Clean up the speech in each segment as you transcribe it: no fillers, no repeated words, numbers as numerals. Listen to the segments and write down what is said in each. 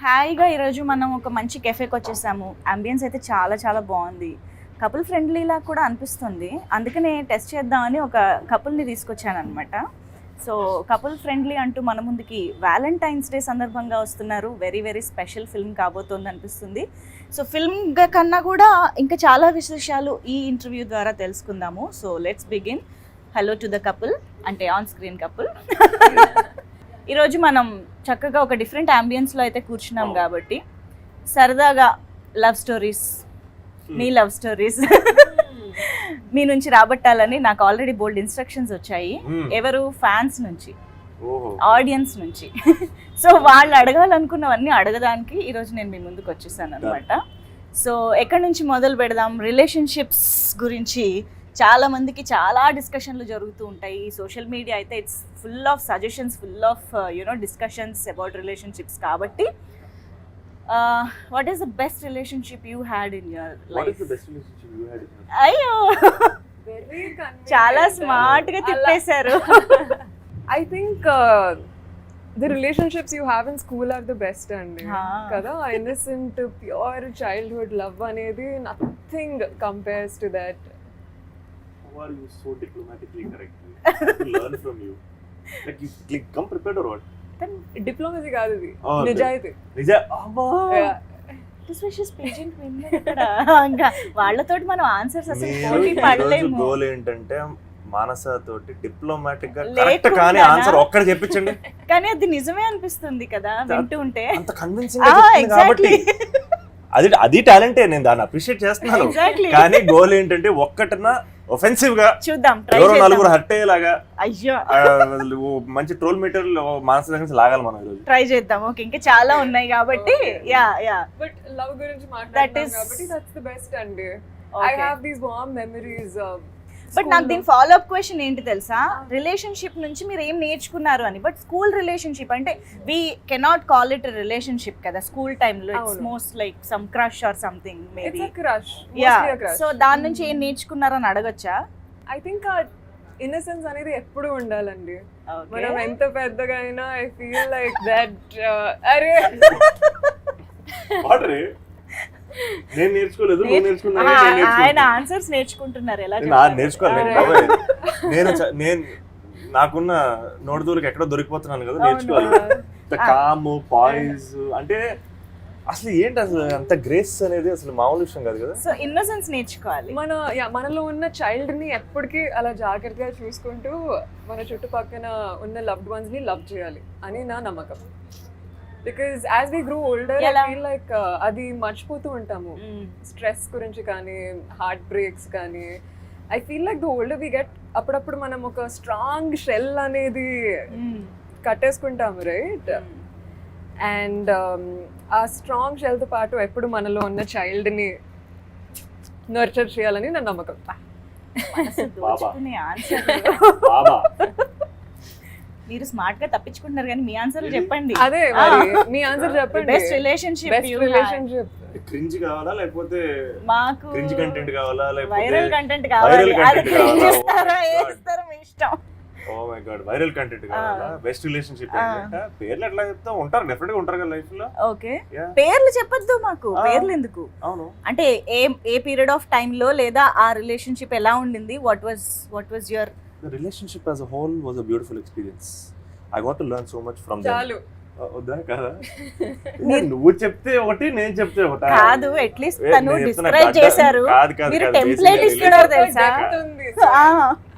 హాయిగా ఈరోజు మనం ఒక మంచి కెఫేకి వచ్చేసాము. అంబియన్స్ అయితే చాలా చాలా బాగుంది. కపుల్ ఫ్రెండ్లీలా కూడా అనిపిస్తుంది. అందుకనే టెస్ట్ చేద్దామని ఒక కపుల్ని తీసుకొచ్చాను అనమాట. సో కపుల్ ఫ్రెండ్లీ అంటూ మన ముందుకి వ్యాలంటైన్స్ డే సందర్భంగా వస్తున్నారు. వెరీ వెరీ స్పెషల్ ఫిల్మ్ కాబోతోంది అనిపిస్తుంది. సో ఫిల్మ్ కన్నా కూడా ఇంకా చాలా విశేషాలు ఈ ఇంటర్వ్యూ ద్వారా తెలుసుకుందాము. So let's begin. Hello to the couple, అంటే ఆన్ స్క్రీన్ కపుల్. ఈరోజు మనం చక్కగా ఒక డిఫరెంట్ అంబియన్స్లో అయితే కూర్చున్నాం కాబట్టి సరదాగా లవ్ స్టోరీస్, మీ లవ్ స్టోరీస్ మీ నుంచి రాబట్టాలని నాకు ఆల్రెడీ బోల్డ్ ఇన్స్ట్రక్షన్స్ వచ్చాయి. ఎవరు? ఫ్యాన్స్ నుంచి, ఆడియన్స్ నుంచి. సో వాళ్ళు అడగాలనుకున్నవన్నీ అడగడానికి ఈరోజు నేను మీ ముందుకు వచ్చేసాను అనమాట. సో ఎక్కడి నుంచి మొదలు పెడదాం? రిలేషన్షిప్స్ గురించి చాలా మందికి చాలా డిస్కషన్లు జరుగుతూ ఉంటాయి. సోషల్ మీడియా అయితే it's full of suggestions, full of discussions about relationships. కాబట్టి what is the best relationship you had in your life? అయ్యో, చాలా స్మార్ట్ గా తిప్పేశారు. I think the relationships you have in school are the best andi kada. Innocent pure childhood love anedi nothing compares to that. How are you so diplomatically correct? To learn from you. Like you come prepared or what? Diplomacy కాదు ఇది, నిజాయితీ. అబ్బా, వాళ్ళతోటి మనం answers అసలు పోటీ పడలేము. Goal ఏంటంటే మానస తోటి డిప్లొమాటిక్ గా కరెక్ట్ కానీ ఆన్సర్ ఒక్కటి చెప్పించండి. కానీ అది నిజమే అనిపిస్తుంది కదా వింటూ ఉంటే. అంత కన్విన్సింగ్ గా చెప్తుంది కాబట్టి అది టాలెంటే, నేను దాన్ని అప్రిషియేట్ చేస్తున్నాను. కానీ గోల్ ఏంటంటే ఒక్కటన్నా ఒఫెన్సివ్ గా చూద్దాం, ఎవరో నలుగురు హర్ట్ అయ్యేలాగా. అయ్యో, మంచి ట్రోల్ మెటీరియల్ మానస దగ్గర లాగాలి మనం ఈరోజు. ట్రై చేద్దాం. ఓకే, ఇంకా చాలా ఉన్నాయి కాబట్టి. యా యా, బట్ లవ్ గురించి మాట్లాడుతాం కాబట్టి దట్స్ ది బెస్ట్ అండి. I have these warm memories. But నాకు దీని ఫాలో అప్ క్వశ్చన్ ఏంటి తెలుసా? రిలేషన్షిప్ నుంచి మీరు ఏం నేర్చుకున్నారు అని. బట్ స్కూల్ రిలేషన్షిప్ అంటే we cannot call it relationship కదా. స్కూల్ టైంలో it's most like some crush or something maybe. Yeah, so దాని నుంచి ఏం నేర్చుకున్నారు అని అడగచ్చా? ఐ థింక్ ఇన్నసెన్స్ అనేది ఎప్పుడు ఉండాలండి. మనం ఎంత పెద్దగా అయినా ఐ ఫీల్ లైక్ దట్. అరే నేను నేర్చుకోలేదు, ఆయన ఆన్సర్స్ నేర్చుకుంటున్నారు. ఎలా నేర్చుకోవాలి? నేను నాకున్న నోటిదూలకి ఎక్కడో దొరికిపోతున్నాను కదా, నేర్చుకోవాలి. కామ్ పాయిస్ అంటే అసలు ఏంటి, అసలు అంత గ్రేస్ అనేది అసలు మామూలు విషయం కాదు కదా. సో ఇన్నోసెన్స్ నేర్చుకోవాలి. మనలో ఉన్న చైల్డ్ ని ఎప్పటికీ అలా జాగ్రత్తగా చూసుకుంటూ మన చుట్టుపక్కల ఉన్న లవ్డ్ వన్స్ ని లవ్ చేయాలి అని నా నమ్మకం. Because as we grow older, I feel like అది మర్చిపోతూ ఉంటాము. స్ట్రెస్ గురించి కానీ, హార్ట్ బ్రేక్స్ కానీ. I feel like the older we get, అప్పుడప్పుడు మనం ఒక స్ట్రాంగ్ షెల్ అనేది కట్టేసుకుంటాము, రైట్? అండ్ ఆ స్ట్రాంగ్ షెల్తో పాటు ఎప్పుడు మనలో ఉన్న చైల్డ్ని నర్చర్ చేయాలని నా నమ్మకం. మీరు స్మార్ట్ గా తప్పించుకుంటున్నారు కానీ మీ ఆన్సర్ చెప్పండి. అదే మరి మీ ఆన్సర్ చెప్పండి. Best relationship. క్రింజ్ కావాలా లేకపోతే మాకు క్రింజ్ కంటెంట్ కావాలా లేకపోతే వైరల్ కంటెంట్ కావాలి? అది క్రింజ్ ఇస్తారా ఏస్తారా మీ ఇష్టం. Oh my god, viral content కావాలా? బెస్ట్ రిలేషన్షిప్ ఏంటంటే పేర్లు ఎట్లా చెప్తా ఉంటారు, డెఫినెట్ గా ఉంటారు కదా లైఫ్ లో. ఓకే, పేర్లు చెప్పొద్దు మాకు. పేర్లు ఎందుకు? అవును, అంటే ఏ పీరియడ్ ఆఫ్ టైం లో లేదా ఆ రిలేషన్షిప్ ఎలా ఉండింది? What was your The relationship as a whole was a beautiful experience. I got to learn so much from them. చాలు వద్దా కదా? నువ్వు చెప్తే ఒకటి, నేను చెప్తే ఒకటి కాదు. అట్లీస్ట్ తను డిస్క్రైబ్ చేశారు, మీరు టెంప్లేట్ ఇస్తున్నారు తెలుసా?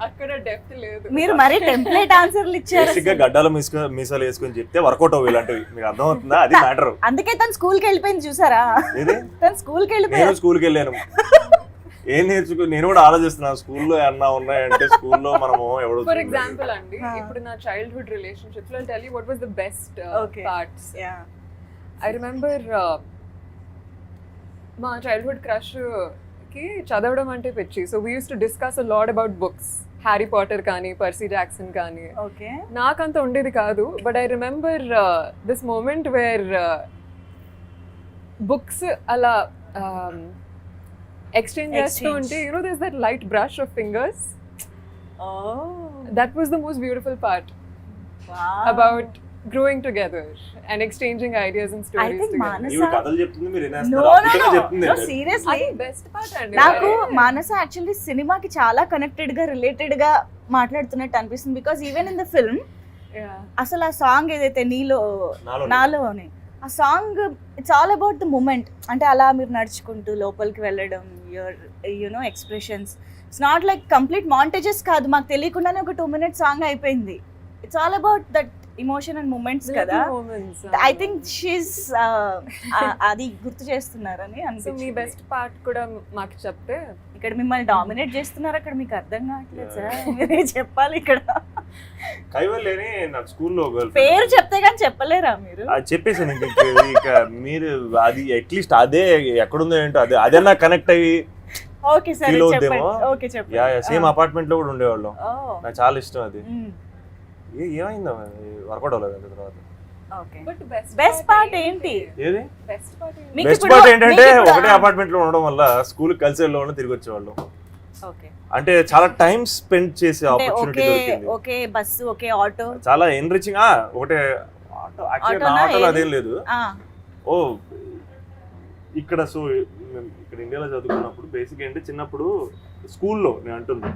అక్కడ డెప్త్ లేదు. మీరు మరి టెంప్లేట్ ఆన్సర్లు ఇచ్చారు. బేసిక్గా గడ్డాలు మీసాలు వేసుకొని చెప్తే వర్కౌట్ అవ్వాలి ఇలాంటివి. మీకు అర్థం అవుతుందా? అది మ్యాటర్. అందుకే తను స్కూల్ కి వెళ్ళిపోయింది చూసారా? తను స్కూల్ కి వెళ్ళిపోయారు. నేను స్కూల్కి వెళ్ళాను. ఏం నేర్చుకో, నేను కూడా ఆలోచిస్తున్నాను స్కూల్లో ఏమన్నా ఉన్నాయంటే. స్కూల్లో మనము ఎవరు, ఫర్ ఎగ్జాంపుల్ అండి, ఇప్పుడు నా చైల్డ్హుడ్ రిలేషన్షిప్స్ లో tell you what was the best parts. I remember మా చైల్డ్హుడ్ క్రష్ కి చదవడం అంటే పిచ్చి. So we use to discuss a lot about books. Harry Potter కానీ, పర్సీ జాక్సన్ కానీ. నాకంత ఉండేది కాదు. But I remember this moment where books అలా exchange చేస్తూ ఉంటే, you know, there's that light brush of fingers. That was the most beautiful part. Wow. About growing together and exchanging ideas and I stories think together. Manasa. ఇవి కథలు చెప్తుంది మీరు No, వినేస్తారు no, అద్భుతంగా no. చెప్తుంది No, seriously. అది best part అండి. నాకు మానస actually సినిమాకి చాలా కనెక్టెడ్ గా రిలేటెడ్ గా మాట్లాడుతున్నట్టు అనిపిస్తుంది because even in the film Yeah. అసలు ఆ సాంగ్ ఏదైతే నాలోనే. నాలోనే ఆ song it's all about the moment. అంటే అలా మీరు నడుచుకుంటూ లోపలికి వెళ్ళడం, your you know expressions. It's not like complete montages కాదు, మాకు తెలియకుండానే ఒక 2 minutes సాంగ్ అయిపోయింది. It's all about that emotion and moments కదా. Little moments. I think she's అది గుర్తు చేస్తున్నారని సో మీ అనిపించింది. బెస్ట్ పార్ట్ కూడా మాకు చెప్తే. ఇక్కడ మిమ్మల్ని డామినేట్ చేస్తున్నారు, అక్కడ మీకు అర్థం కావట్లేదు సార్. మీరే చెప్పాలి ఇక్కడ. కైవల్లేని నాకు స్కూల్లో పేరు చెప్తే కానీ చెప్పలేరా మీరు? అది చెప్పేసాను ఇక మీరు అది అట్లీస్ట్ అదే ఎక్కడుందో ఏంటో అదే నాకు కనెక్ట్ అయ్యి ఓకే సరే ఫీల్ చెప్పండి. అవుద్దేమో. ఓకే చెప్పండి. యా సేమ్ అపార్ట్మెంట్ లో కూడా ఉండేవాళ్ళం. ఓ నాకు చాలా ఇష్టం అది. మ్, ఏమైందా వర్కౌట్ అవ్వలేదు అంత తర్వాత. ఓకే. బట్ Best part ఏంటి? ఏది బెస్ట్ పార్ట్ ఏంటి? మీకు బెస్ట్ ఇప్పుడు- పార్ట్ ఏంటంటే మీకు ఇప్పుడు- ఒకటే అపార్ట్మెంట్ లో ఉండడం వల్ల స్కూల్ కలిసి వెళ్ళేవాళ్ళం, తిరిగి వచ్చేవాళ్ళం. ఓకే. అంటే చాలా టైం స్పెండ్ చేసే అంటే ఆపర్చునిటీ ఓకే దొరికింది. Okay bus, okay auto. చాలా ఎన్రిచింగ్. ఒకటే ఆటో యాక్చువల్లీ నా ఆటోనా ఆటోలో ఏది? అదేం లేదు. ఆ, ఓ ఇక్కడ సో ఇక్కడ ఇండియాలో చదువుకున్నప్పుడు బేసిక్ ఏంటి చిన్నప్పుడు స్కూల్లో నేను అంటుంది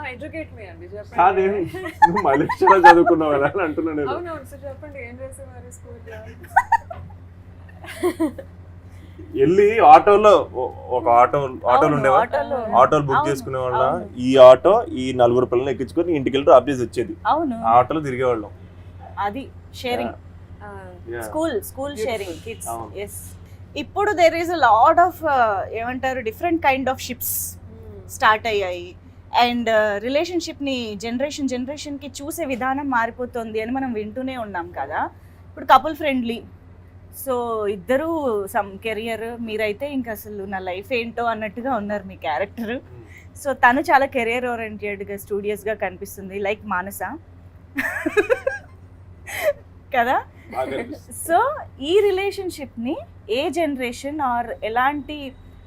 ఎడ్యుకేట్ మీ అండి కాదే చెప్పండి. నువ్వు మలేషియాలో చదువుకున్నావు కదా అని అంటున్నా నేను. అవునవును సార్ చెప్పండి ఏం చేసేవారు స్కూల్లో? వెళ్ళి ఆటోలో ఒక ఆటోలు అవును, ఉండేవా, ఆటోలో. ఆటోలు బుక్ అవును, చేసుకునే వాళ్ళ. అవును. ఈ ఆటో ఈ 4 పిల్లల్ని ఎక్కించుకొని ఇంటికి వెళ్ళి డ్రాప్ చేసి వచ్చేది. అవును ఆ ఆటోలో తిరిగేవాళ్ళం. అది sharing. Yeah. School Beautiful. Sharing kids. అవును. ఎస్. ఇప్పుడు there is a lot of ఏమంటారు different kind of ships start అయ్యాయి. అండ్ రిలేషన్షిప్ని జనరేషన్కి చూసే విధానం మారిపోతుంది అని మనం వింటూనే ఉన్నాం కదా. ఇప్పుడు కపుల్ ఫ్రెండ్లీ, సో ఇద్దరు సమ్ కెరియర్, మీరైతే ఇంకా అసలు నా లైఫ్ ఏంటో అన్నట్టుగా ఉన్నారు మీ క్యారెక్టర్. సో తను చాలా కెరియర్ ఓరియంటెడ్గా స్టూడియస్గా కనిపిస్తుంది, లైక్ మానస కదా. బాగా అనిపిస్తుంది. సో ఈ రిలేషన్షిప్ని ఏ జనరేషన్ ఆర్ ఎలాంటి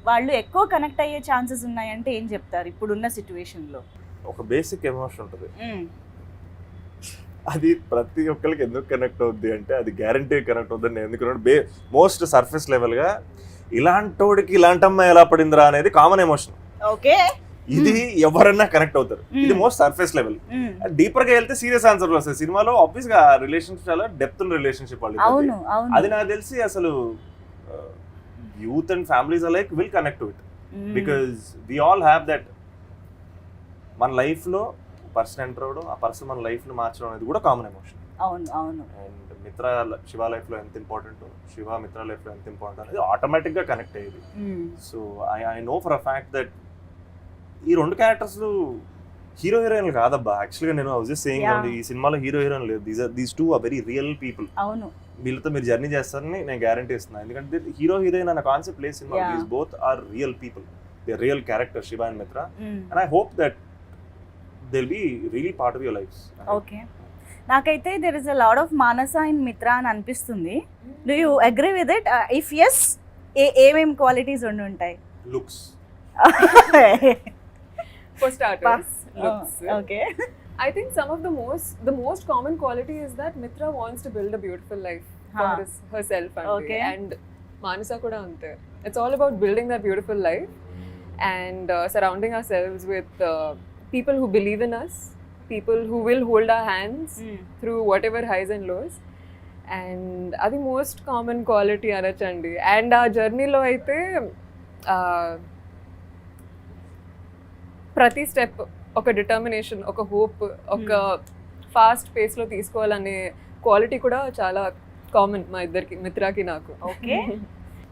వాళ్ళు ఎక్కువ కనెక్ట్ అయ్యే ఛాన్సెస్ ఉన్నాయంటే ఏం చెప్తారు ఇప్పుడున్న సిచ్యువేషన్లో? ఒక బేసిక్ ఎమోషన్ ఉంటుంది, అది ప్రతి ఒక్కరికి ఎందుకు కనెక్ట్ అవుద్ది అంటే అది గ్యారంటీ కనెక్ట్ అవుద్దని నేను ఎందుకున్నాను. మోస్ట్ సర్ఫేస్ లెవెల్గా ఇలాంటోడికి ఇలాంటి అమ్మాయి ఎలా పడిందిరా అనేది కామన్ ఎమోషన్. ఓకే. ఇది ఎవరన్నా కనెక్ట్ అవుతారు. ఇది మోస్ట్ సర్ఫేస్ లెవెల్. డీపర్ గా వెళ్తే సీరియస్ ఆన్సర్లు వస్తాయి. సినిమాలో ఆబ్వియస్ గా రిలేషన్షిప్ చాలా డెప్త్ ఉన్న రిలేషన్షిప్ వాళ్ళు. అవును అవును. అది నాకు తెలిసి అసలు youth and families like will connect to it because we all have that. మన లైఫ్ లో పర్సన్ ఎంటర్ అవడం, ఆ పర్సన్ మన లైఫ్ ని మార్చడం అనేది కూడా కామన్ ఎమోషన్. అవును అవును. అండ్ మిత్ర శివ లైఫ్ లో ఎంత ఇంపార్టెంట్, శివ మిత్ర లైఫ్ లో ఎంత ఇంపార్టెంట్ అనేది ఆటోమేటిక్ గా కనెక్ట్ అయ్యేది. So I know for a fact that ఈ 2 క్యారెక్టర్స్ హీరో హీరోయిన్లు కాదబ్బా. యాక్చువల్గా నేను వాజ్ జస్ట్ సేయింగ్ ఈ సినిమాలో హీరో హీరోయిన్ లేదు. These 2 are very real people. అవును. వీళ్ళతో మీరు జర్నీ చేస్తారని నేను గ్యారంటీ ఇస్తున్నాను. ఎందుకంటే హీరో హీరోయిన్ అన్న కాన్సెప్ట్ లేదు సినిమా. These both are real people, they real character Shiva and Mitra. And I hope that they will be really part of your life. Okay. నాకైతే there is a lot of Manasa in Mitra అని అనిపిస్తుంది. Do you agree with it? If yes, ఏమేమి qualities ఉండి ఉంటాయి? Looks. For starters, looks. Okay. I think some of the most common quality is that Mitra wants to build a beautiful life for herself and Okay. and Manasa kuda ante. It's all about building that beautiful life and surrounding ourselves with people who believe in us, people who will hold our hands through whatever highs and lows. And adi most common quality anachandi. And our journey lo aithe ప్రతి step ఒక determination, ఒక hope, ఒక fast పేస్లో తీసుకోవాలనే quality కూడా చాలా common మా ఇద్దరికి, మిత్రాకి నాకు. ఓకే.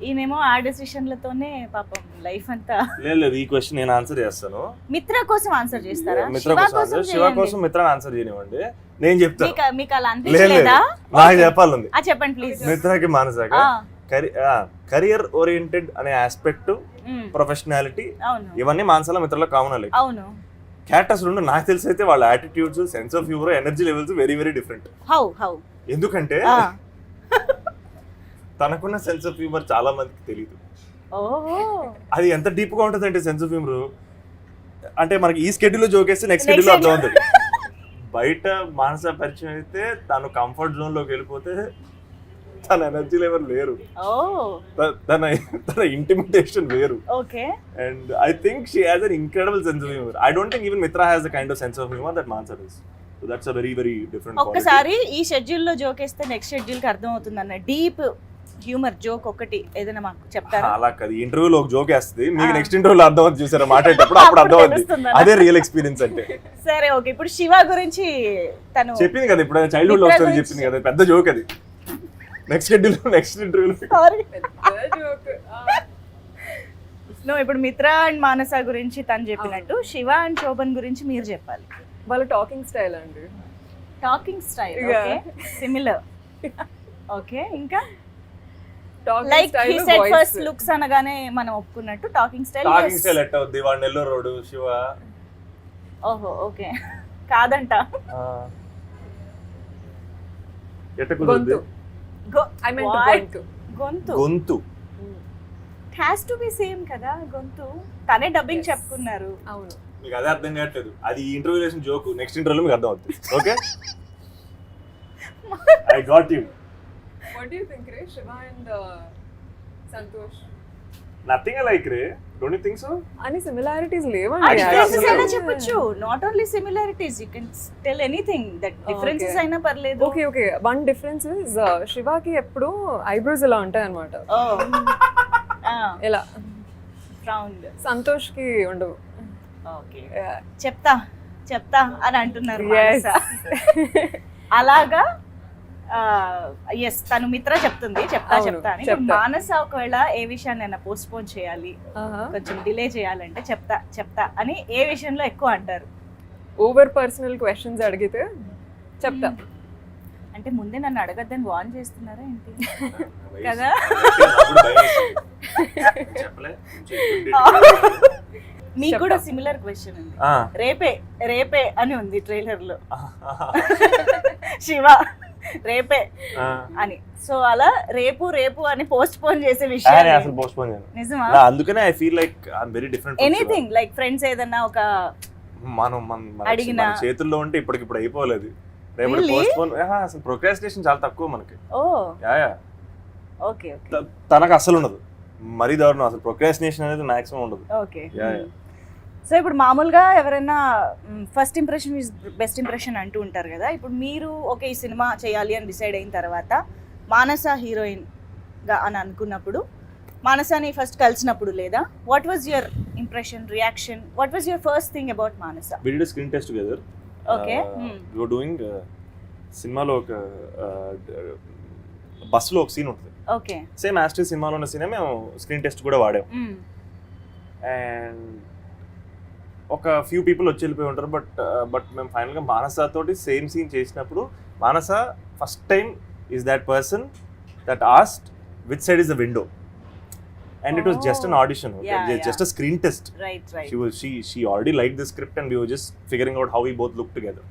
ఈయనేమో ఆ డెసిషన్లతోనే పాపం లైఫ్ అంతా. లేదు, ఈ క్వశ్చన్ నేను ఆన్సర్ చేస్తాను. మిత్ర కోసం ఆన్సర్ చేస్తారా? మిత్ర కోసం, శివ కోసం మిత్ర ఆన్సర్ చేయనివ్వండి, నేను చెప్తాను. మీకు అలా లేదు అనిపించలేదా? నాకు చెప్పాలంది. చెప్పండి ప్లీజ్. మిత్రకి మానసాక కెరియర్ ఓరియంటెడ్ అనే ఆస్పెక్ట్, ప్రొఫెషనాలిటీ, అవును ఇవన్నీ మానసాల మిత్రలో కామన్. లైక్ అవును. క్యారెక్టర్స్ 2 నాకు తెలిసి అయితే వాళ్ళ attitudes, sense of humour, energy levels very very different. How ఎందుకంటే తనకున్న సెన్స్ ఆఫ్ హ్యూమర్ చాలా మందికి తెలియదు. అది ఎంత డీప్ గా ఉంటుంది అంటే సెన్స్ ఆఫ్ హ్యూమర్ అంటే మనకి ఈ స్కెడ్యూల్ జోకేస్తే నెక్స్ట్ స్కెడ్యూల్ అర్థం అవుతుంది. బయట మానస పరిచయం అయితే తను కంఫర్ట్ జోన్ లోకి వెళ్ళిపోతే తన ఎనర్జీ లెవెల్ వేరు, ఓ తన ఇంటిమిటేషన్ వేరు. Okay. And I think she has an incredible sense of humor. I don't think even Mitra has the kind of sense of humor that Mansa does. So that's a very, very different quality. ఒక్కసారి ఈ schedule లో joke వేస్తే next schedule కి అర్థం అవుతుంది అన్న deep humour joke ఒకటి ఏదైనా మాకు చెప్తారా? అలా కాదు, ఇంటర్వ్యూలో ఒక జోక్ వేస్తుంది, మీకు నెక్స్ట్ ఇంటర్వ్యూలో అర్థం అవుతుంది చూసారా మాట్లాడేటప్పుడు, అప్పుడు అర్థం అవుతుంది. అదే రియల్ ఎక్స్పీరియన్స్ అంటే. సరే ఓకే, ఇప్పుడు శివ గురించి తను చెప్పింది కదా ఇప్పుడు, చైల్డ్హుడ్ లవ్ స్టోరీ చెప్పింది కదా, పెద్ద జోక్ అది. నెక్స్ట్ షెడ్యూల్ నెక్స్ట్ ఇంటర్వ్యూలో నో, ఇప్పుడు మిత్ర అండ్ మానస గురించి తను చెప్పినట్టు శివ అండ్ శోభన్ గురించి మీరు చెప్పాలి. వాళ్ళ టాకింగ్ స్టైల్ అండి. Talking style Yeah. Okay, similar. Okay, ఇంకా talking like he style, said first looks అనగానే మనం ఒప్పుకున్నట్టు టాకింగ్ స్టైల్. ఎట్ట అవుద్ది, వాడు నెల్లూరు రోడ్డు శివ. ఓహో ఓకే, కాదంట. ఎట్ట కుదురుద్ది? ఐ మీన్ గొంతు గొంతు హ్యాస్ టు బి సేమ్ కదా, గొంతు. తనే డబ్బింగ్ చెప్పుకున్నారు. అవును. మీకు అదే అర్థం కావట్లేదు, అది ఈ ఇంటర్వ్యూ చేసిన జోక్, నెక్స్ట్ ఇంటర్వ్యూలో మీకు అర్థం అవుతుంది. Okay, I got you. What do you think, Ray? Shiva and Santosh? Nothing I like Ray, don't you think so? అని సిమిలారిటీస్ అది లేవండి. differences అయినా చెప్పొచ్చు, not only similarities, you can tell anything that differences అయినా పర్లేదు. Okay okay, one difference is శివాకి ఎప్పుడు eyebrows ఇలా ఉంటాయి అన్నమాట, ఇలా. రౌండ్. సంతోష్ కి ఉండవు. ఓకే, చెప్తా అని అంటున్నారు Yes. మానస. అలాగా ఎస్, తను మిత్ర చెప్తుంది చెప్తా అవును, చెప్తా అని. చెప్తా. మానస ఒకవేళ ఏ విషయాన్ని పోస్ట్ పోన్ చేయాలి, కొంచెం డిలే చేయాలంటే చెప్తా అని ఏ విషయంలో ఎక్కువ అంటారు? ఓవర్ పర్సనల్ క్వశ్చన్స్ అడిగితే చెప్తా. అంటే ముందే నన్ను అడగద్దని వార్న్ చేస్తున్నారా ఏంటి? కదా. చెప్పలే. మీకు కూడా సిమిలర్ క్వశ్చన్ ఉంది. రేపే అని ఉంది ట్రైలర్ లో, శివ రేపే అని. సో అలా రేపు అని పోస్ట్ పోన్ చేసే విషయం అసలు పోస్ట్ పోన్ చేయను. నిజమా? అందుకనే I feel like I am very different. Anything like friends ఏదన్నా ఒక మన చేతుల్లో ఉంటే ఇప్పటికిప్పుడు అయిపోలేదు. రేపు పోస్ట్ పోన్, అసలు ప్రోక్రాస్టినేషన్ చాలా తక్కువ మనకి. ఓ యా, ఓకే ఓకే. తనకు అసలు ఉండదు, మరీ దారుణం, అసలు ప్రోక్రాస్టినేషన్ అనేది మాక్సిమం ఉండదు. ఓకే. సో ఇప్పుడు మామూలుగా ఎవరైనా first impression is best impression అంటూ ఉంటారు కదా. ఇప్పుడు మీరు ఓకే ఈ సినిమా చేయాలి అని డిసైడ్ అయిన తర్వాత మానస హీరోయిన్గా అని అనుకున్నప్పుడు, మానసాని ఫస్ట్ కలిసినప్పుడు లేదా what was your impression, reaction? What was your first thing about Manasa? We did a screen test together. Okay. We were doing సినిమాలో ఒక బస్సులో ఒక సీన్ ఉంటుంది. ఓకే. సేమ్ యాస్ట్రీ సినిమాలో ఉన్న సీనే మేము స్క్రీన్ టెస్ట్ కూడా వాడాం. అండ్ ఒక ఫ్యూ పీపుల్ వచ్చి వెళ్ళిపోయి ఉంటారు, బట్ మేము ఫైనల్గా మానస తోటి సేమ్ సీన్ చేసినప్పుడు Manasa first time is that person that asked which side is the window. And it was just an audition, okay? Yeah. Just a screen test. Right. She already liked the script and we were just figuring out how we both look together.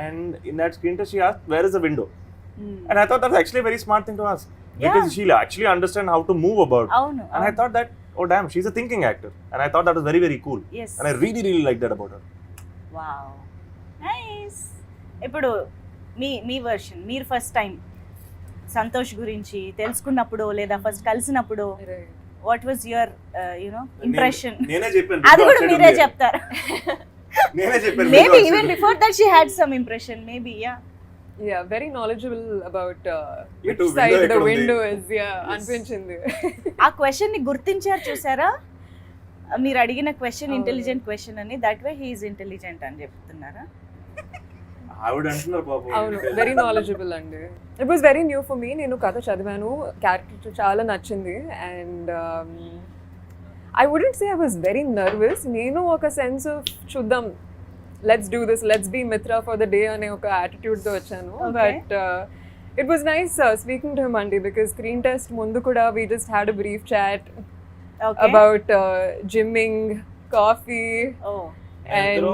And in that screen test she asked, where is the window? And I thought that's actually a very smart thing to ask. Because she'll actually understand how to move about. And I thought that, oh damn, she's a thinking actor. And I thought that was very, very cool. Yes. And I really, really liked that about her. Wow. Nice. ఇప్పుడు మీ version, మీరు first time Santosh గురించి తెలుసుకున్నప్పుడు లేదా first కలిసినప్పుడు what was your impression? నేనే చెప్పాను, అది కూడా మీరే చెప్తారు. నేనే చెప్పాను. Maybe even before that she had some impression, maybe. Yeah, very knowledgeable about which window side the ekkada undi. window is. Yeah, అనిపించింది. ఆ క్వశ్చన్ ని గుర్తించారు చూసారా? మీరు అడిగిన క్వశ్చన్ ఇంటెలిజెంట్ క్వశ్చన్ అని, that way he is intelligent అని చెప్తున్నారా? ఆవిడ అంటున్నారు పాపం. అవును, వెరీ నాలెడ్జబుల్ అండి. It was very new for me. నేను కథ చదివాను, క్యారెక్టర్ చాలా నచ్చింది. And I wouldn't say I was very nervous. నేను ఒక సెన్స్ ఆఫ్ చూద్దాం, let's do this, let's be Mitra for the day అనే ఒక యాటిట్యూడ్తో వచ్చాను. But it was nice speaking to him అండి, బికాస్ స్క్రీన్ టెస్ట్ ముందు కూడా we just had a brief chat about gymming, coffee. And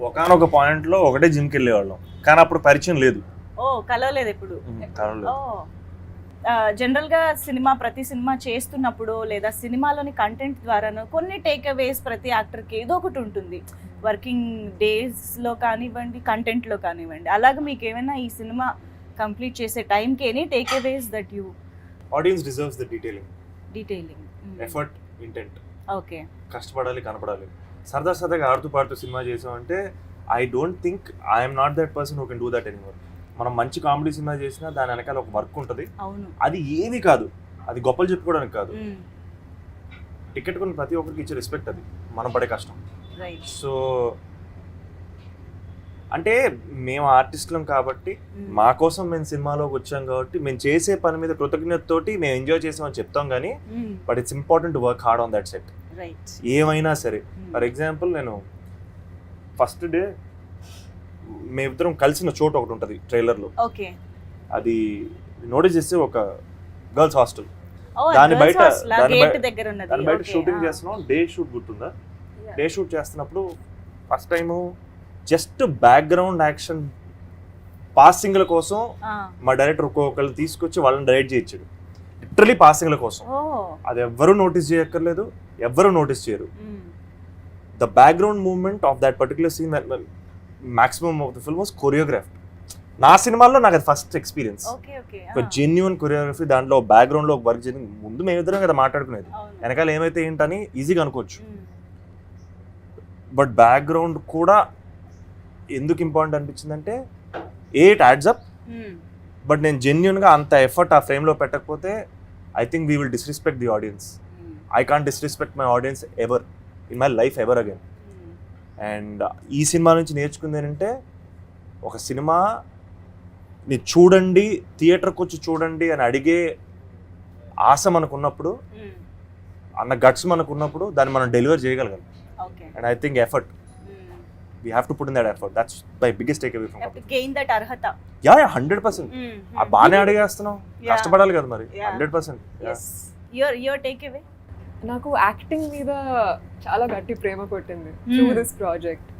ఒకనొక పాయింట్ లో ఒకటే జిమ్ కి వెళ్ళేవాళ్ళం, కానీ అప్పుడు పరిచయం లేదు. ఓ కలవలేదు ఎప్పుడు? కలవలేదు. జనరల్గా ప్రతి సినిమా చేస్తున్నప్పుడు లేదా సినిమాలోని కంటెంట్ ద్వారాను కొన్ని టేక్ అవేస్ ప్రతి యాక్టర్కి ఏదో ఒకటి ఉంటుంది, వర్కింగ్ డేస్లో కానివ్వండి, కంటెంట్లో కానివ్వండి. అలాగే మీకు ఏమైనా ఈ సినిమా కంప్లీట్ చేసే టైంకి any takeaways that you? Audience deserves the detailing, effort, intent. Okay, కష్టపడాలి, కనపడాలి. సరదాగా ఆడుతూ పాడుతూ సినిమా చేసామంటే I don't think I'm not that person who can do that anymore. మనం మంచి కామెడీ సినిమా చేసినా దాని వెనకాల ఒక వర్క్ ఉంటుంది. అవును, అది ఏమీ కాదు, అది గొప్పలు చెప్పుకోవడానికి కాదు. టికెట్ కొన్ని ప్రతి ఒక్కరికి ఇచ్చే రెస్పెక్ట్ అది మనం పడే కష్టం. రైట్. సో అంటే మేము ఆర్టిస్టులం కాబట్టి మా కోసం మేము సినిమాలోకి వచ్చాం కాబట్టి మేము చేసే పని మీద కృతజ్ఞతతోటి మేము ఎంజాయ్ చేసామని చెప్తాం కానీ but it's important to work hard on that set. Right. ఏమైనా సరే, ఫర్ ఎగ్జాంపుల్ నేను ఫస్ట్ డే మేమిద్దరం కలిసిన చోటు ఒకటి ఉంటుంది ట్రైలర్లో. ఓకే. అది నోటీస్ చేస్తే ఒక గర్ల్స్ హాస్టల్, దాని బయట షూటింగ్ చేస్తున్నాం. డే షూట్ గుర్తుందా? డే షూట్ చేస్తున్నప్పుడు first time just background action పాసింగ్ల కోసం మా డైరెక్టర్ ఒక్కొక్కరు తీసుకొచ్చి వాళ్ళని డైరెక్ట్ చేయించాడు. లిటరలీ పాసింగ్ల కోసం. అది ఎవ్వరూ నోటీస్ చేయక్కర్లేదు, ఎవ్వరూ నోటీస్ చేయరు. The background movement of that particular scene, maximum of the film was choreographed. నా సినిమాల్లో నాకు అది ఫస్ట్ ఎక్స్పీరియన్స్. ఒక జెన్యున్ కొరియోగ్రఫీ, దాంట్లో బ్యాక్గ్రౌండ్ లో వర్క్ చేయడం. ముందు మేమిద్దరం కదా మాట్లాడుకునేది, వెనకాల ఏమైతే ఏంటని ఈజీగా అనుకోవచ్చు. బట్ బ్యాక్గ్రౌండ్ కూడా ఎందుకు ఇంపార్టెంట్ అనిపించిందంటే ఇట్ యాడ్స్ అప్. బట్ నేను జెన్యున్ గా అంత ఎఫర్ట్ ఆ ఫ్రేమ్ లో పెట్టకపోతే I think we will disrespect the audience. I can't disrespect my audience ever in my life ever again. And ఈ సినిమా నుంచి నేర్చుకుంది ఏంటంటే, ఒక సినిమాని చూడండి, థియేటర్కి వచ్చి చూడండి అని అడిగే ఆశ మనకు ఉన్నప్పుడు, అన్న గట్స్ మనకు ఉన్నప్పుడు దాన్ని మనం డెలివర్ చేయగలగాలి. And I think effort, we have to put in that effort. That's my biggest take away from it. Gain that అర్హత. యా 100%. ఆ బాగానే అడిగేస్తున్నాం, కష్టపడాలి కదా మరి. 100%. Your take away? నాకు యాక్టింగ్ మీద చాలా గట్టి ప్రేమ పుట్టింది through this project.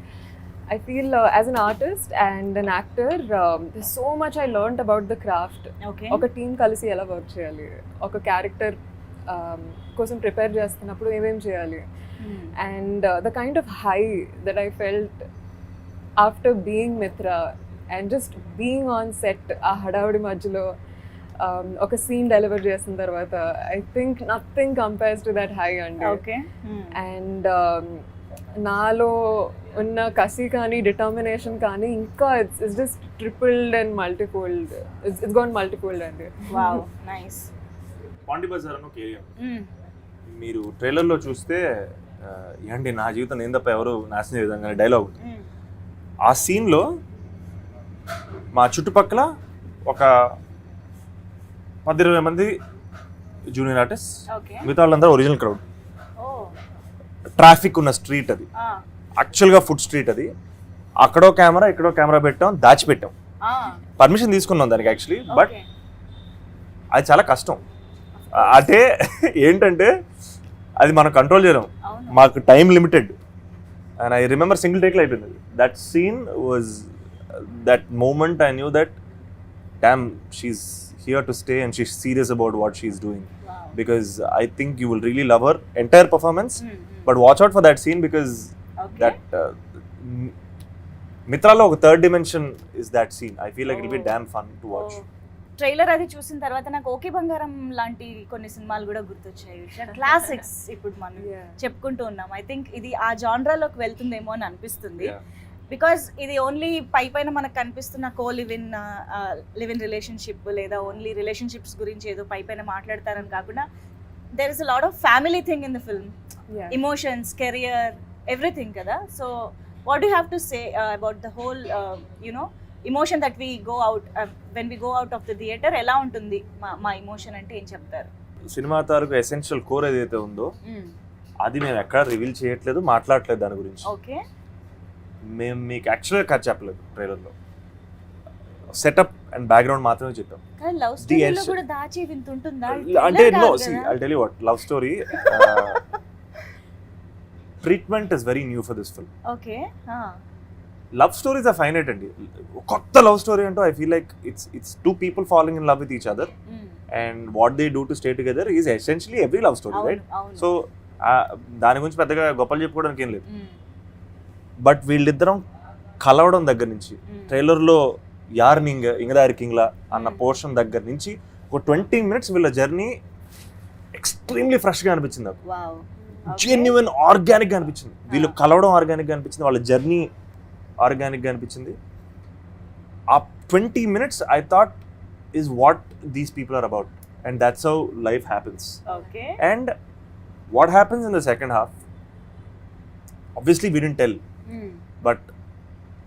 I feel as an artist and an actor, there's so much I learned about the craft. ఒక టీమ్ కలిసి ఎలా వర్క్ చేయాలి, ఒక క్యారెక్టర్ కోసం ప్రిపేర్ చేస్తున్నప్పుడు ఏమేం చేయాలి, and the kind of high that I felt after being Mitra and just being on set, ఆ హడావుడి మధ్యలో ఒక సీన్ డెలివర్ చేసిన తర్వాత I think nothing compares to that high అండి. అండ్ నాలో ఉన్న కసి కానీ డిటర్మినేషన్ కానీ ఇంకా it's just tripled and multifold. It's gone multifold అండి. Wow, nice. పాండి బజార్ అని ఒక ఏరియా మీరు ట్రైలర్లో చూస్తే, ఏంటి నా జీవితం నేను తప్ప ఎవరు నాశనం విధంగా డైలాగ్. ఆ సీన్లో మా చుట్టుపక్కల ఒక 10-20 మంది జూనియర్ ఆర్టిస్ట్, మిగతా వాళ్ళందరూ ఒరిజినల్ క్రౌడ్. ట్రాఫిక్ ఉన్న స్ట్రీట్ అది, యాక్చువల్గా ఫుడ్ స్ట్రీట్ అది. అక్కడో కెమెరా ఇక్కడో కెమెరా పెట్టాం, దాచిపెట్టాం. పర్మిషన్ తీసుకున్నాం దానికి యాక్చువల్లీ, బట్ అది చాలా కష్టం. అంటే ఏంటంటే అది మనం కంట్రోల్ చేయలేం, మాకు time limited. And I remember single టేక్లో అయిపోయింది that scene. Was that moment I knew that damn, she's here to stay and she's serious about what she's doing. Because I think you will really love her entire performance. But watch out for that scene because that Mitra lo oka third dimension is that scene. I feel like it'll be damn fun to watch. Trailer అది చూసిన తర్వాత నాకు okay బంగారం లాంటి కొన్ని సినిమాలు కూడా గుర్తొచ్చాయి. Classics ఇప్పుడు మనం చెప్పుకుంటూ ఉన్నాం. ఐ థింక్ ఇది ఆ జానరాలోకి వెళ్తుందేమో అని అనిపిస్తుంది. బికాజ్ ఇది ఓన్లీ పైన మనకు కనిపిస్తున్న లివ్ ఇన్ రిలేషన్షిప్ లేదా ఓన్లీ రిలేషన్షిప్స్ గురించి ఏదో పైన మాట్లాడతారని కాకుండా there is a lot of family thing in the film, emotions, career, everything కదా. So what you have to say about the whole you know emotion that we go out when we go out of the theatre? ఎలా ఉంటుంది మా emotion అంటే ఏం చెప్తారు? Cinema తాలూకు essential core ఏదైతే ఉందో అది మేము ఎక్కడ రివీల్ చేయట్లేదు, మాట్లాడట్లేదు దాని గురించి. ఓకే, మేము మీకు యాక్చువల్గా కథ చెప్పలేదు ట్రైలర్లో, సెటప్ అండ్ బ్యాక్గ్రౌండ్ మాత్రమే చెప్పాం. అంటే no, see I'll tell you what, love story treatment is very new for this film. Okay, love stories are finite అండి. కొత్త లవ్ స్టోరీ అంటూ I feel like it's two people following in love with each other and what they do to stay together is essentially every love story, right? అవును. So దాని గురించి పెద్దగా గొప్పలు చెప్పుకోవడానికి ఏం లేదు. బట్ వీళ్ళిద్దరం కలవడం దగ్గర నుంచి ట్రైలర్లో యార్ ఇంగదా ఇరికింగ్లా అన్న పోర్షన్ దగ్గర నుంచి ఒక 20 minutes వీళ్ళ జర్నీ ఎక్స్ట్రీమ్లీ ఫ్రెష్గా అనిపించింది నాకు. వావ్. జెన్యున్ ఆర్గానిక్గా అనిపించింది. వీళ్ళు కలవడం ఆర్గానిక్గా అనిపించింది, వాళ్ళ జర్నీ ఆర్గానిక్గా అనిపించింది. ఆ 20 minutes I thought is what these people are about, and that's how life happens. Okay. And what happens in the second half, obviously we didn't tell, but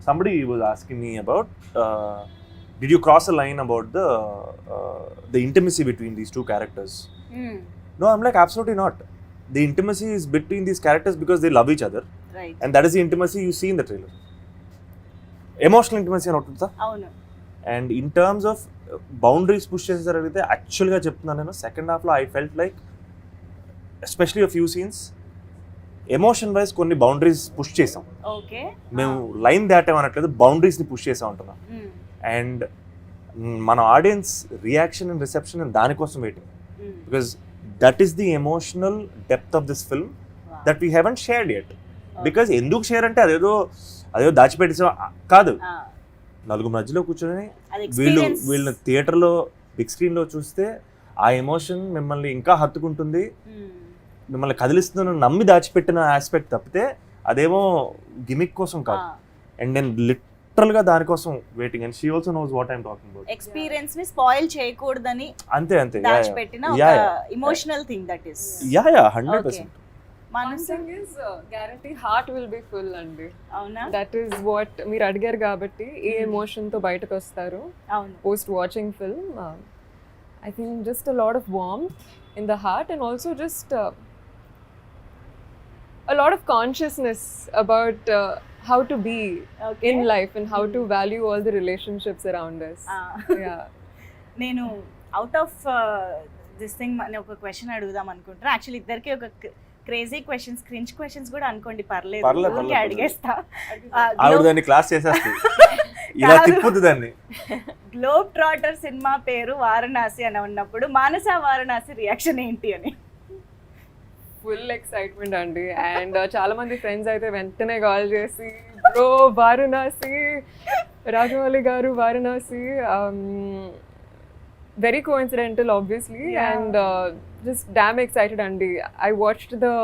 somebody was asking me about did you cross a line about the intimacy between these two characters? No, I'm like, absolutely not. The intimacy is between these characters because they love each other, right. and that is the intimacy you see in the trailer. Emotional intimacy అని ఉంటుంది. అవును. And in terms of boundaries push చేసేసారు అయితే యాక్చువల్గా చెప్తున్నాను నేను, second హాఫ్లో I felt like especially a few scenes emotion wise కొన్ని బౌండరీస్ పుష్ చేసాం. ఓకే. మేము లైన్ దాటామనట్లేదు, బౌండరీస్ని పుష్ చేసాం అంటున్నాం. అండ్ మన audience reaction and reception and దానికోసం waiting, because that is the emotional depth of this film that we haven't shared yet. Because ఎందుకు షేర్ అంటే అదేదో దాచిపెట్టేసాం కాదు, నలుగురు మధ్యలో కూర్చొని వీళ్ళని థియేటర్లో బిగ్ స్క్రీన్లో చూస్తే ఆ ఎమోషన్ మిమ్మల్ని ఇంకా హత్తుకుంటుంది, మిమ్మల్ని కదిలిస్తుందని నమ్మి దాచిపెట్టిన ఆస్పెక్ట్ తప్పితే అదేమో గిమిక్ కోసం కాదు. అండ్ నేను లిటరల్గా దానికోసం waiting, and she also knows what I'm talking about. Experience ని స్పాయిల్ చేయకూడదని అంతే అంతే దాచిపెట్టిన ఒక emotional thing that is. Yeah 100%. One thing is guarantee heart will be full అండి. అవునా? That is what మీరు అడిగారు కాబట్టి ఏ ఎమోషన్ తో బయటకు వస్తారు అవును. Post watching film. I think just a lot of warmth in the heart, and also just a lot of consciousness about how to be in life and how to value all the relationships around us. Yeah. నేను out of this thing ఒక question అడుగుదాం అనుకుంటున్నా. Actually ఇద్దరికి ఒక crazy questions, cringe questions కూడా అనుకోండి, పర్లేదు, ఊరికే అడిగేస్తా. ఆవిడ దాన్ని క్లాస్ చేసేస్తుంది, ఇలా తిప్పుద్ది దాన్ని. గ్లోబ్ ట్రాటర్ సినిమా పేరు వారణాసి అని ఉన్నప్పుడు మానస వారణాసి రియాక్షన్ ఏంటి అని? ఫుల్ ఎక్సైట్మెంట్ అండి. అండ్ చాలా మంది ఫ్రెండ్స్ అయితే వెంటనే కాల్ చేసి బ్రో వారణాసి, రాజమౌళి గారు Varanasi. Very coincidental obviously. Yeah. And just damn excited అండి. I watched the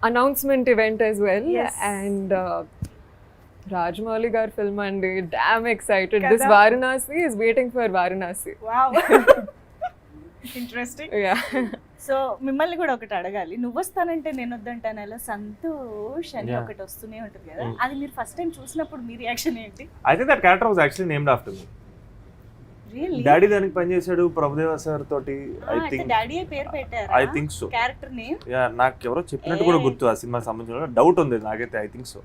announcement event as well. Yes. And Rajamouli garu film అండి, damn excited. Kada? This Varanasi is waiting for Varanasi. Wow. Interesting. Yeah. So మిమ్మల్ని కూడా ఒకటి అడగాలి. నువ్వు వస్తానంటే నేను వద్దంటాను అలా సంతోష్ అని ఒకటి వస్తూనే ఉంటుంది కదా, అది మీరు ఫస్ట్ టైం చూసినప్పుడు మీ రియాక్షన్ ఏంటి? I think that character was actually named after me. Really? Daddy దానికి పనిచేశాడు ప్రభుదేవ సార్ తోటి. ఐ థింక్ డాడీ పేరు పెట్టారా? I think so. Character name? Yeah, నాకు ఎవరో చెప్పినట్టు కూడా గుర్తు ఆ సినిమాకి సంబంధించిన డౌట్ ఉంది నాకైతే. I think so.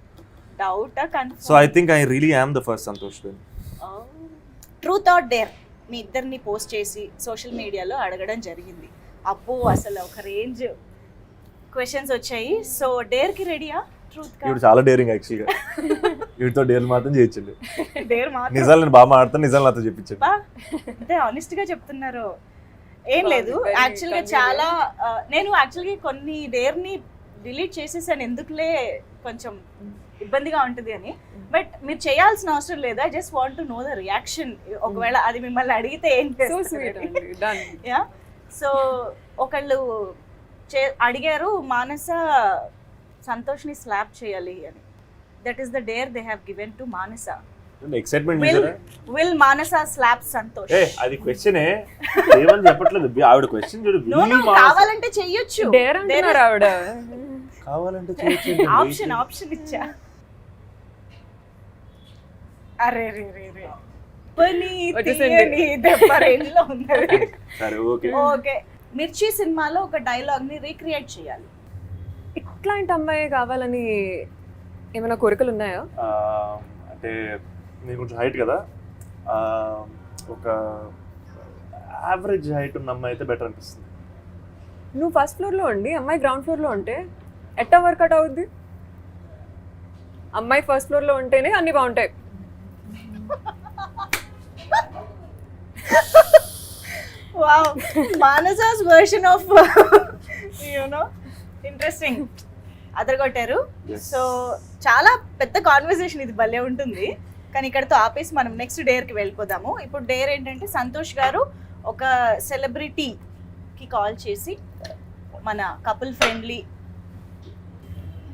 Doubt confirm. So I think I really am the first Santosh then. Truth or dare మీ ఇద్దరిని పోస్ట్ చేసి సోషల్ మీడియాలో అడగడం జరిగింది. అబ్బో అసలు ఒక రేంజ్ క్వశ్చన్స్ వచ్చాయి. సో డేర్ కి రెడీయా? ట్రూత్ కా? ఇవి చాలా డేరింగ్ యాక్చువల్గా. వీటితో డేర్ మాత్రం చేయించండి. డేర్ మాత్రం నిజాలు నేను బాగా మాట్లాడతాను, నిజాలు నాతో చెప్పించండి. అంటే ఆనెస్ట్ గా చెప్తున్నారు. ఏం లేదు, యాక్చువల్గా చాలా నేను యాక్చువల్గా కొన్ని డేర్ని డిలీట్ చేసేసాను, ఎందుకులే కొంచెం ఇబ్బందిగా ఉంటుంది అని. బట్ మీరు చేయాల్సిన అవసరం లేదు. I just want to know the reaction. ఒకవేళ అది మిమ్మల్ని అడిగితే ఏం చేస్తారు? సో ఒకళ్ళు అడిగారు మానస సంతోష్ని స్లాప్ చేయాలి అని. That is the dare they have given to Manasa. Excitement will Manasa slap Santosh? అది క్వశ్చనే, ఏమని చెప్పట్లేదు ఆవిడ. క్వశ్చన్ చూడు, కావాలంటే చెయ్యొచ్చు. డేర్ అంటున్నారు ఆవిడ. కావాలంటే చేయొచ్చు. ఆప్షన్ ఇచ్చా. అరే రే రే రే పని తీయని దెబ్బ రేంజ్లో ఉంది. సరే ఓకే. ఓకే, మిర్చి సినిమాలో ఒక డైలాగ్ ని రీక్రియేట్ చేయాలి. ఇట్లాంటి అమ్మాయి కావాలని ఏమైనా కోరికలు ఉన్నాయా? అంటే నేను కొంచెం హైట్ కదా, ఒక యావరేజ్ హైట్ ఉన్న అమ్మాయి అయితే బెటర్ అనిపిస్తుంది. నువ్వు ఫస్ట్ ఫ్లోర్లో ఉండి అమ్మాయి గ్రౌండ్ ఫ్లోర్లో ఉంటే ఎట్టా వర్కౌట్ అవుద్ది? అమ్మాయి ఫస్ట్ ఫ్లోర్లో ఉంటేనే అన్నీ బాగుంటాయి. Wow, Manasa's version of interesting అదరగొట్టారు. సో చాలా పెద్ద కాన్వర్సేషన్ ఇది, భలే ఉంటుంది. కానీ ఇక్కడతో ఆపేసి మనం నెక్స్ట్ డేర్కి వెళ్ళిపోదాము. ఇప్పుడు డేర్ ఏంటంటే సంతోష్ గారు ఒక సెలబ్రిటీకి కాల్ చేసి మన కపుల్ ఫ్రెండ్లీ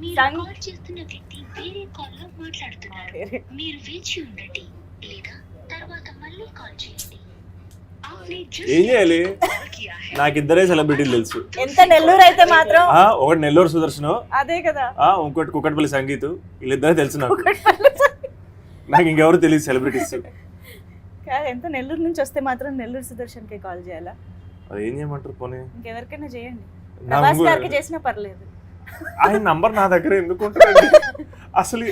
మీరు కాల్ చేస్తున్న వ్యక్తి వేరే కాల్లో మాట్లాడుతున్నారు. మీరు వేచి ఉండండి లేదా తర్వాత మళ్ళీ కాల్ చేయండి. ఏం చేయాలి? నాకు ఇద్దరే సెలబ్రిటీలు తెలుసు. ఎంత నెల్లూరు అయితే మాత్రం ఒకటి నెల్లూరు సుదర్శనం, అదే కదా, ఇంకోటి కుక్కట్పల్లి సంగీత్. వీళ్ళిద్దరే తెలుసు నాకు. నాకు ఇంకెవరు తెలియదు సెలబ్రిటీస్. ఎంత నెల్లూరు నుంచి వస్తే మాత్రం నెల్లూరు సుదర్శన్కి కాల్ చేయాలా? అది ఏం చేయమంటారు? పోనీ ఇంకెవరికైనా చేయండి, ప్రభాస్ గారికి చేసినా పర్లేదు. ఆయన నంబర్ నా దగ్గర ఎందుకు ఉంటుందండి? అసలు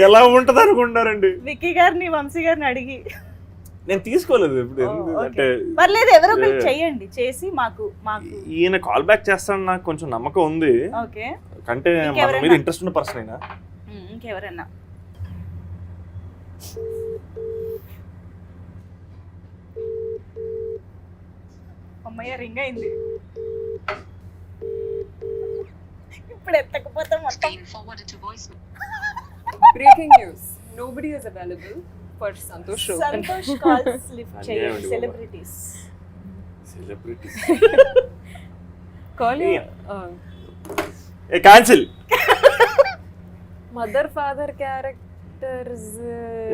ఎలా ఉంటది అనుకుంటారండి? విక్కీ గారిని, వంశీ గారిని అడిగి నేను తీసుకోలేదు ఎప్పుడు. అంటే పర్లేదు, ఎవరో ఒకరు చేయండి, చేసి మాకు ఈయన కాల్ బ్యాక్ చేస్తాను నాకు కొంచెం నమ్మకం ఉంది. ఓకే, అంటే మన మీద ఇంట్రెస్ట్ ఉన్న పర్సన్ అయినా. ఇంకెవరన్నా అమ్మయ్య రింగ్ అయింది. ఇప్పుడు ఎత్తకపోతే మొత్తం. Breaking news, nobody is available for Santosh. Santosh calls lift చేయండి. Celebrities call cancel. Mother father characters.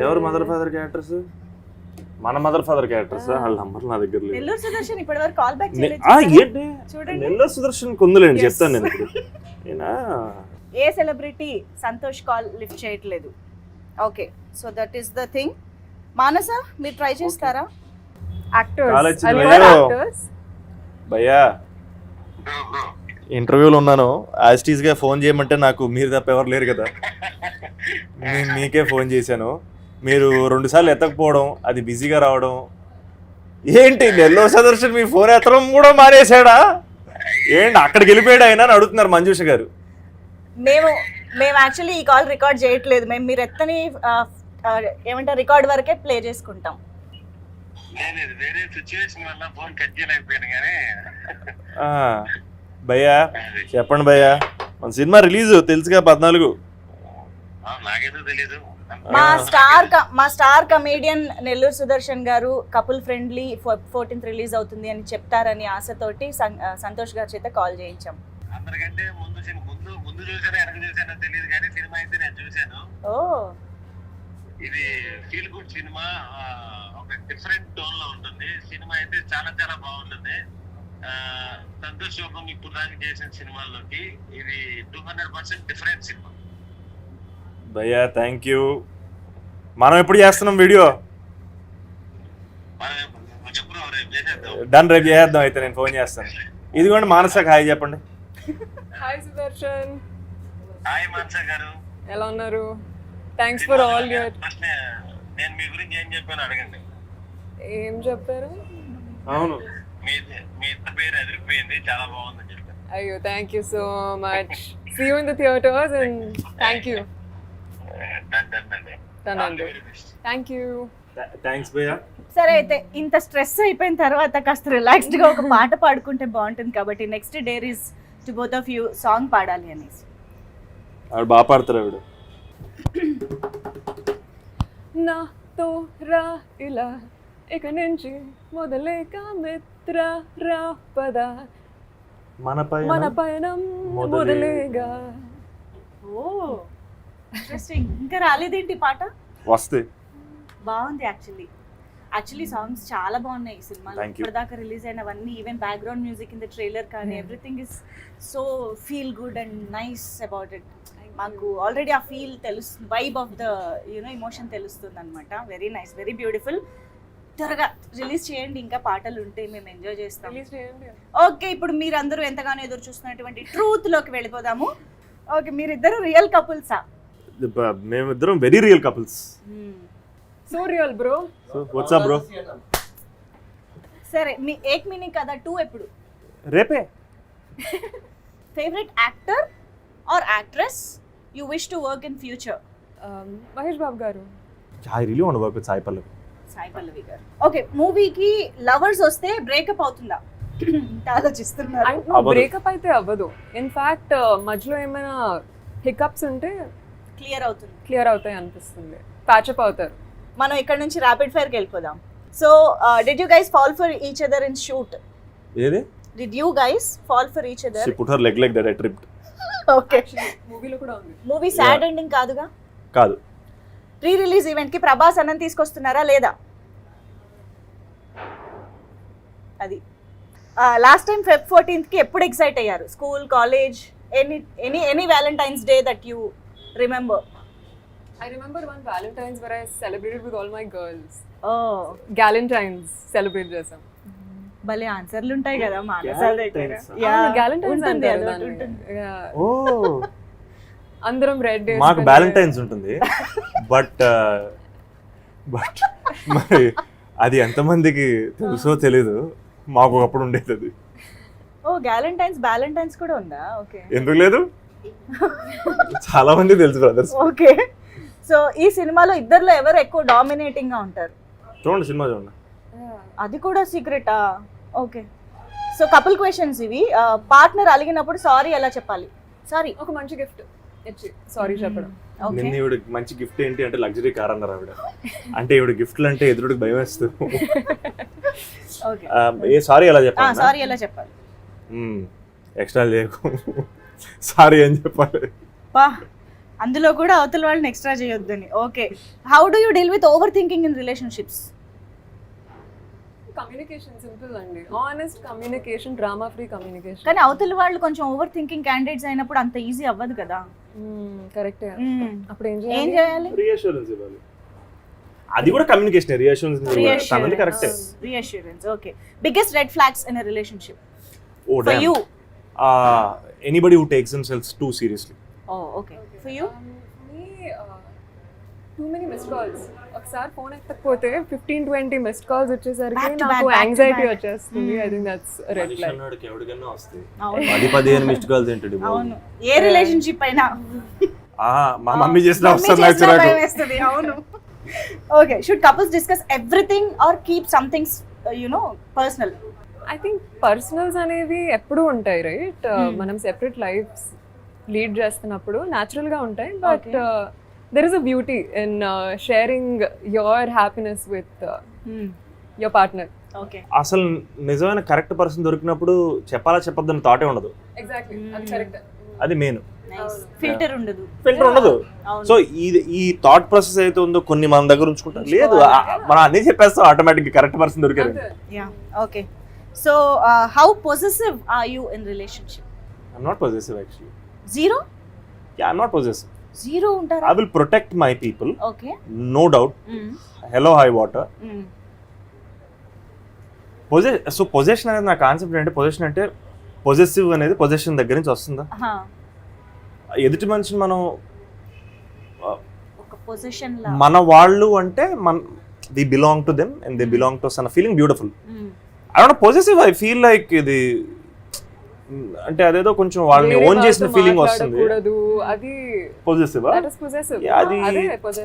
ఎవరు మదర్ ఫాదర్ క్యారెక్టర్స్? మన మదర్ ఫాదర్ క్యారెక్టర్స్. వాళ్ళ నంబర్ నా దగ్గర లేదు. నెల్లూరు సుదర్శన్ ఇప్పటివరకు కాల్ బ్యాక్ చేయలేదు. ఏంటి నెల్లూరు సుదర్శన్ కొందులేండి, చెప్తాను నేను ఇప్పుడు. ఏ సెలబ్రిటీ సంతోష్ కాల్ లిఫ్ట్ చేయట్లేదు. Okay, so that is the thing. Manasa, మీరు ట్రై చేస్తారా? యాక్టర్స్. భయ్యా, ఇంటర్వ్యూలో ఉన్నాను. యాజ్ గా ఫోన్ చేయమంటే నాకు మీరు తప్ప ఎవరు లేరు కదా, నేను మీకే ఫోన్ చేశాను. మీరు 2 సార్లు ఎత్తకపోవడం, అది బిజీగా రావడం. ఏంటి నెల్లూరు సుదర్శన్ మీ ఫోన్ ఎత్తడం కూడా మానేశాడా? ఏంటి అక్కడికి వెళ్ళిపోయాడు ఆయన అని అడుగుతున్నారు మంజుష గారు. మేము యాక్చువల్లీ ఈ కాల్ రికార్డ్ చేయట్లేదు. మేము మీరు ఎత్తని ఏమంటారు రికార్డ్ వరకే ప్లే చేసుకుంటాం. భయ్యా చెప్పండి భయ్యా, మన సినిమా రిలీజ్ తెలుసుగా 14. మా స్టార్ కమేడియన్ నెల్లూరు సుదర్శన్ గారు కపుల్ ఫ్రెండ్లీ 14th రిలీజ్ అవుతుంది అని చెప్తారని ఆశతోటి సంతోష్ గారి చేత కాల్ చేయించాం. అందరికంటే ముందు చూసాను, వెనక చూసానో తెలియదు కానీ సినిమా అయితే నేను చూశాను. ఓ, ఇది ఫీల్ గుడ్ సినిమా, ఒక డిఫరెంట్ టోన్ లో ఉంటుంది. సినిమా అయితే చాలా చాలా బాగుంటుంది. సంతోష్ యోగం ఇప్పుడు దాకా చేసిన సినిమాల్లోకి ఇది 200% డిఫరెంట్ సినిమా. భయ్యా థ్యాంక్ యూ. మనం ఎప్పుడు చేస్తున్నాం వీడియో? డన్, రేపు చేద్దాం. అయితే నేను ఫోన్ చేస్తాను. ఇదిగోండి మానసకి హాయ్ చెప్పండి. హాయ్ సుదర్శన్. హాయ్ మానస గారు, ఎలా ఉన్నారు? Thanks for all your. నేను మీ గురించి ఏం చెప్పాను అడగండి. ఏం చెప్పారు? అవును, మీ ఇద్దరు పేరు ఎదిరిపోయింది, చాలా బాగుందని చెప్పాను. అయ్యో, thank you so much. See you in the theatres and thank you. Thank you. Thanks భయ్యా. సరే అయితే ఇంత స్ట్రెస్ అయిపోయిన తర్వాత కాస్త రిలాక్స్డ్ గా ఒక పాట పాడుకుంటే బాగుంటుంది కాబట్టి next dare is to both of you song పాడాలి అనేసి. ఆవిడ బాగా పాడతారు. ఆవిడ నాతో రా ఇలా ఇక నుంచి మొదలేక మిత్ర రా పద మన పయనం మొదలేగా. ఓ ఇంట్రెస్టింగ్. ఇంకా రాలేదేంటి పాట? వస్తే బాగుంది. యాక్చువల్లీ సాంగ్స్ చాలా బాగున్నాయి ఈ సినిమాలో. ఇప్పటిదాకా రిలీజ్ అయినవన్నీ, even background music in the trailer కానీ everything is so feel good and nice about it. మాకు ఆల్రెడీ ఆ ఫీల్ తెలుస్తుంది, వైబ్ ఆఫ్ ద ఎమోషన్ తెలుస్తుంది అనమాట. Very nice, very beautiful. త్వరగా రిలీజ్ చేయండి, ఇంకా పాటలు ఉంటే మేము ఎంజాయ్ చేస్తాం. ఓకే, ఇప్పుడు మీరందరూ ఎంతగానో ఎదురు చూస్తున్నటువంటి ట్రూత్ లోకి వెళ్ళిపోదాము. ఓకే, మీరిద్దరు రియల్ కపుల్సా? మేమిద్దరం very real couples. So real bro. What's up bro? సరే, మీ ఏక్ మినీ కదా 2 ఎప్పుడు? రేపే. Favourite actor or actress you wish to work in future? Mahesh Babu garu. I really want to work with Sai Pallavi. Sai Pallavi గారు. ఓకే, మూవీకి లవర్స్ వస్తే బ్రేకప్ అవుతుందా? ఆలోచిస్తున్నారు. అవ్వదు. బ్రేకప్ అయితే అవ్వదు. ఇన్ఫాక్ట్ మధ్యలో ఏమైనా హికప్స్ ఉంటే క్లియర్ అవుతాయి అనిపిస్తుంది, ప్యాచప్ అవుతారు. మనం ఇక్కడ నుంచి ర్యాపిడ్ ఫైర్కి వెళ్ళిపోదాం. So did you guys fall for each other in shoot? ఏది? Did you guys fall for each other? She put her leg like that, I tripped. Okay, మూవీలో కూడా ఉంది. మూవీ సాడ్ ఎండింగ్ కాదుగా? కాదు. ప్రీ రిలీజ్ ఈవెంట్ కి ప్రభాస్ అన్నం తీసుకొస్తున్నారా లేదా? అది లాస్ట్ టైం Feb 14th కి ఎప్పుడు ఎక్సైట్ అయ్యారు? School, college, any Valentine's day that you remember? I remember one Valentine's where I celebrated with all my girls. ఓ, Galentine's celebrate చేసాం. భలే ఆన్సర్లు ఉంటాయి కదా మానసాల దగ్గర. Galentine's. Yeah, Galentine's ఉంటుంది, అంటారు అదొకటి దాన్ని. ఉంటుంది. Yeah. ఓ, అందరం రెడ్ మాకు వ్యాలంటైన్స్ ఉంటుంది, బట్ మరి అది ఎంతమందికి తెలుసో తెలీదు, మాకు ఒకప్పుడు ఉండేది అది. ఓ, వ్యాలంటైన్స్ కూడా ఉందా? ఓకే, ఎందుకు లేదు, చాలా మంది తెలుసు బ్రదర్స్. ఓకే. సో ఈ సినిమాలో ఇద్దర్లో ఎవరు ఎక్కువ డామినేటింగ్ గా ఉంటారు? చూడండి, సినిమా చూడండి. అది కూడా సీక్రెటా? ఓకే. సో కపుల్ క్వశ్చన్స్ ఇవి. పార్ట్నర్ అలిగినప్పుడు సారీ ఎలా చెప్పాలి? సారీ. ఒక మంచి గిఫ్ట్ ఇచ్చి సారీ చెప్పడం. ఓకే, నిన్న ఈవిడ మంచి గిఫ్ట్ ఏంటి అంటే లగ్జరీ కార్ అన్నారు ఆవిడ. అంటే ఈవిడ గిఫ్ట్లు అంటే ఎదురుడికి భయం వేస్తుంది. ఓకే. ఏ సారీ ఎలా చెప్పాలి? సారీ ఎలా చెప్పాలి? ఎక్స్ట్రా చేయకు, సారీ అని చెప్పాలి. పా, అందులో కూడా అవతల వాళ్ళని ఎక్స్ట్రా చేయొద్దని. Okay. How do you deal with over thinking in relationships? Communication simple అండి. Honest communication, drama free communication. కానీ అవతల వాళ్ళు కొంచెం ఓవర్ థింకింగ్ క్యాండిడేట్స్ అయినప్పుడు అంత ఈజీ అవ్వదు కదా. కరెక్టే. అప్పుడు ఏం ఏం చేయాలి? చేయాలి? రీఅష్యూరెన్స్ ఇవ్వాలి. అది కూడా కమ్యూనికేషన్. రీఅష్యూరెన్స్ కరెక్టే. Reassurance. Okay. Biggest red flags in a relationship ఓ for you? Anybody who takes themselves too seriously. ఓ, okay. For you? Too many missed calls. ఒకసారి ఫోన్ ఎత్తకపోతే 15-20 మిస్డ్ కాల్స్ వచ్చేసరికి Back to నాకు back, back to anxiety back. వచ్చేస్తుంది. I think that's red flag. ఎవరికైనా వస్తాయి. అవును, 10-15 మిస్డ్ కాల్స్ ఏంటండి? అవును. ఏ రిలేషన్షిప్ అయినా మా మమ్మీ చేసిన మమ్మీ వస్తుంది చేసినా నాకు. భయం వేస్తుంది. అవును. Okay. Should couples discuss everything or keep something personal? I think personals అనేవి ఎప్పుడూ ఉంటాయి, రైట్? మనం సెపరేట్ లైఫ్స్ లీడ్ చేస్తున్నప్పుడు న్యాచురల్ గా ఉంటాయి, but there is a beauty in sharing your happiness with your partner. Okay. అసలు నిజమైన కరెక్ట్ పర్సన్ దొరికినప్పుడు చెప్పాలా చెప్పొద్దని థాటే ఉండదు. ఎగ్జాక్ట్లీ, అది కరెక్ట్. అది మెయిన్. ఫిల్టర్ ఉండదు. ఫిల్టర్ ఉండదు. అవును. సో ఈ థాట్ ప్రాసెస్ అయితే ఉందో కొన్ని మన దగ్గర ఉంచుకుంటాం. లేదు, మనం అన్ని చెప్పేస్తాం ఆటోమేటిక్ కరెక్ట్ పర్సన్ దొరికారు. Yeah, okay. So how possessive are you in relationship? I'm not possessive actually. Zero? Yeah, I'm not possessive. Zero ఉంటారా? I will protect my people, okay. No doubt. Hello hi water. So possession అనేది నా concept అంటే, possession అంటే possessive అనేది possession దగ్గర నుంచి వస్తుందా? ఎదుటి మనిషిని మనం ఒక పొజిషన్ మన వాళ్ళు అంటే we belong to them and they belong to us అన్న feeling beautiful. I don't possessive. I feel like ఇది అంటే అదేదో కొంచెం వాళ్ళని ఓన్ చేసిన ఫీలింగ్ వస్తుంది. అది పొజెసివ్. అది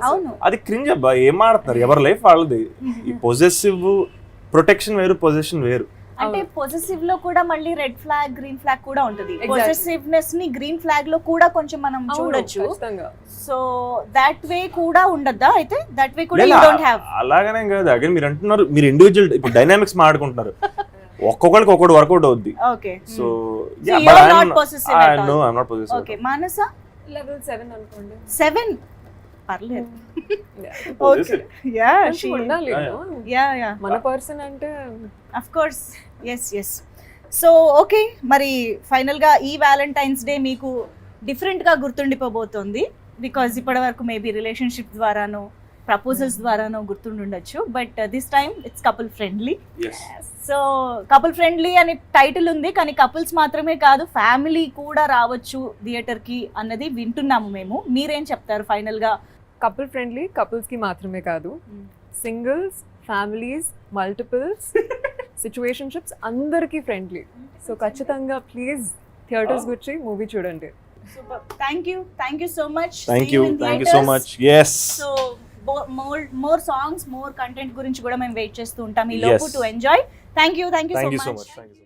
అవును. అది క్రింజ్ అబ్బా. ఏం ఆడుతున్నారు? ఎవరి లైఫ్ వాళ్ళది. ఈ పొజెసివ్ ప్రొటెక్షన్ వేరు, పొజెషన్ వేరు. అంటే పొసెసివ్ లో కూడా మళ్ళీ రెడ్ ఫ్లాగ్, గ్రీన్ ఫ్లాగ్ కూడా ఉంటది. పొసెసివ్నెస్ ని గ్రీన్ ఫ్లాగ్ లో కూడా కొంచెం మనం చూడొచ్చు. సో దట్ వే కూడా ఉండద్దా? అయితే దట్ వే కూడా యు డోంట్ హావ్. అలాగనే కాదు. అగైన్ మీరు అంటున్నారు, మీరు ఇండివిజువల్ ఇప్పుడు డైనామిక్స్ మాట్లాడుకుంటున్నారు, ఒక్కొక్కరికి ఒక్కొక్కటి వర్కౌట్ అవుద్ది. Okay. So yeah, but I am not possessive. Okay. Manasa level 7 అనుకోండి. 7 పర్లేదు. ఓకే. యా, షీ ఉండాలి. యా మన పర్సన్ అంటే of course. yes. So okay, మరి ఫైనల్ గా ఈ వ్యాలంటైన్స్ డే మీకు డిఫరెంట్ గా గుర్తుండిపోబోతోంది. బికాజ్ ఇప్పటి వరకు మేబీ రిలేషన్షిప్ ద్వారానో ప్రపోజల్స్ ద్వారానో గుర్తుండొచ్చు, but this time it's couple friendly. So couple friendly అనే టైటిల్ ఉంది, కానీ కపుల్స్ మాత్రమే కాదు, ఫ్యామిలీ కూడా రావచ్చు థియేటర్ కి అన్నది వింటున్నాము మేము. మీరేం చెప్తారు ఫైనల్ గా? కపుల్ ఫ్రెండ్లీ కపుల్స్ కి మాత్రమే కాదు, సింగిల్స్, ఫ్యామిలీస్, మల్టిపుల్స్, సిచ్యువేషన్షిప్స్ అందరికీ ఫ్రెండ్లీ. సో ఖచ్చితంగా ప్లీజ్ థియేటర్స్ వచ్చి మూవీ చూడండి. Super. Thank you so much. Thank you so much. Yes. So more songs more content గురించి కూడా మేము వెయిట్ చేస్తూ ఉంటాం ఈ లోపు Yes. To enjoy. Thank you so thank you so much. Much.